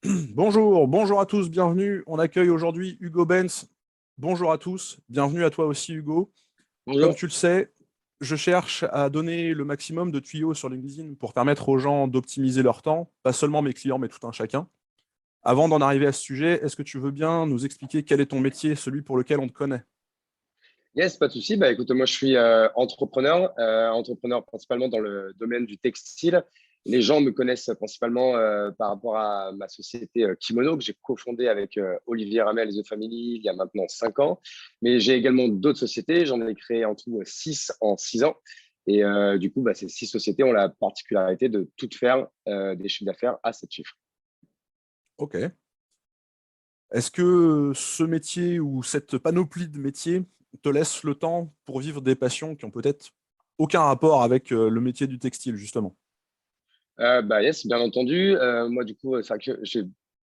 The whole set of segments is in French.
Bonjour à tous, bienvenue. On accueille aujourd'hui Hugo Benz. Bonjour à tous, bienvenue à toi aussi Hugo. Comme Bonjour. tu le sais, je cherche à donner le maximum de tuyaux sur LinkedIn pour permettre aux gens d'optimiser leur temps, pas seulement mes clients, mais tout un chacun. Avant d'en arriver à ce sujet, est-ce que tu veux bien nous expliquer quel est ton métier, celui pour lequel on te connaît? Yes, pas de souci. Bah, écoute, moi, je suis entrepreneur principalement dans le domaine du textile. Les gens me connaissent principalement par rapport à ma société Kimono que j'ai cofondée avec Olivier Ramel et The Family il y a maintenant 5 ans. Mais j'ai également d'autres sociétés. J'en ai créé en tout 6 en 6 ans. Et du coup, bah, ces 6 sociétés ont la particularité de toutes faire des chiffres d'affaires à 7 chiffres. Ok. Est-ce que ce métier ou cette panoplie de métiers te laisse le temps pour vivre des passions qui ont peut-être aucun rapport avec le métier du textile, justement? Bah yes, bien entendu. Moi, du coup, c'est vrai que j'ai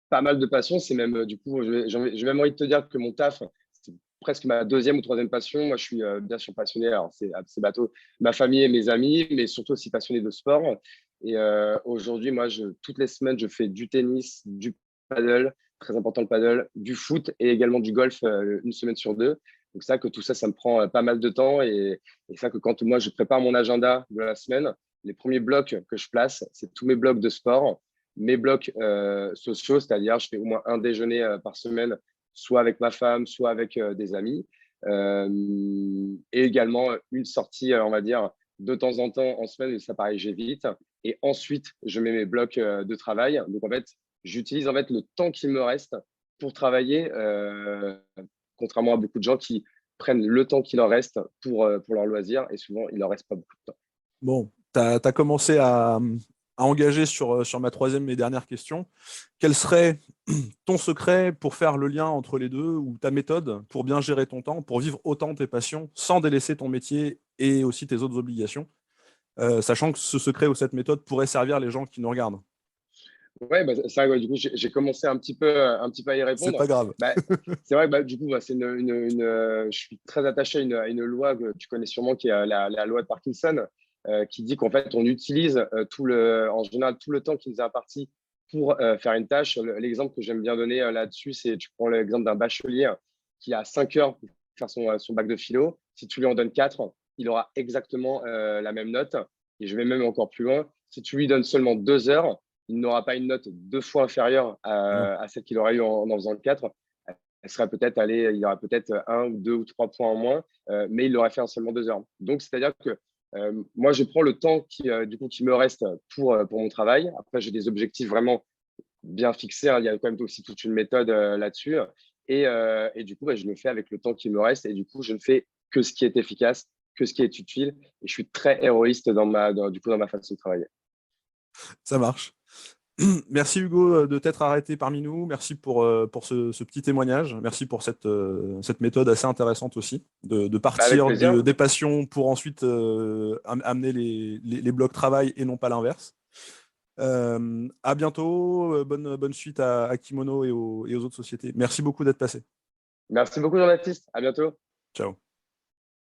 pas mal de passions. C'est même, du coup, j'ai même envie de te dire que mon taf, c'est presque ma deuxième ou troisième passion. Moi, je suis bien sûr passionné, alors c'est bateau, ma famille et mes amis, mais surtout aussi passionné de sport. Et aujourd'hui, moi, toutes les semaines, je fais du tennis, du paddle, très important le paddle, du foot et également du golf une semaine sur deux. Donc, ça, que tout ça, ça me prend pas mal de temps. Et ça, que quand moi, je prépare mon agenda de la semaine, les premiers blocs que je place, c'est tous mes blocs de sport, mes blocs sociaux, c'est-à-dire je fais au moins un déjeuner par semaine, soit avec ma femme, soit avec des amis, et également une sortie, on va dire, de temps en temps en semaine, mais ça pareil, j'évite. Et ensuite, je mets mes blocs de travail. Donc en fait, j'utilise en fait le temps qu'il me reste pour travailler, contrairement à beaucoup de gens qui prennent le temps qu'il leur reste pour leur loisir, et souvent, il leur reste pas beaucoup de temps. Bon, tu as commencé à engager sur ma troisième et dernière question. Quel serait ton secret pour faire le lien entre les deux ou ta méthode pour bien gérer ton temps, pour vivre autant tes passions sans délaisser ton métier et aussi tes autres obligations, sachant que ce secret ou cette méthode pourrait servir les gens qui nous regardent? Ouais, bah, c'est vrai, ouais, du coup, j'ai commencé un petit peu à y C'est répondre. pas grave. Bah, c'est vrai que bah, du coup, bah, je suis très attaché à une loi que tu connais sûrement, qui est la loi de Parkinson, qui dit qu'en fait, on utilise en général tout le temps qui nous est imparti pour faire une tâche. L'exemple que j'aime bien donner là-dessus, c'est tu prends l'exemple d'un bachelier qui a 5 heures pour faire son bac de philo. Si tu lui en donnes 4, il aura exactement la même note. Et je vais même encore plus loin. Si tu lui donnes seulement 2 heures, il n'aura pas une note 2 fois inférieure Non. à celle qu'il aurait eu en faisant le 4. Elle serait peut-être allée, il y aura peut-être 1 ou 2 ou 3 points en moins, mais il l'aurait fait en seulement 2 heures. Donc, c'est-à-dire que moi, je prends le temps du coup, qui me reste pour mon travail. Après, j'ai des objectifs vraiment bien fixés, hein. Il y a quand même aussi toute une méthode là-dessus. Et du coup, bah, je le fais avec le temps qui me reste. Et du coup, je ne fais que ce qui est efficace, que ce qui est utile. Et je suis très héroïste du coup, dans ma façon de travailler. Ça marche. Merci Hugo de t'être arrêté parmi nous. Merci pour ce petit témoignage. Merci pour cette méthode assez intéressante aussi, de Bah, avec partir plaisir. des passions pour ensuite amener les blocs travail et non pas l'inverse. À bientôt. Bonne suite à Kimono et aux autres sociétés. Merci beaucoup d'être passé. Merci beaucoup, Jean-Baptiste. À bientôt. Ciao.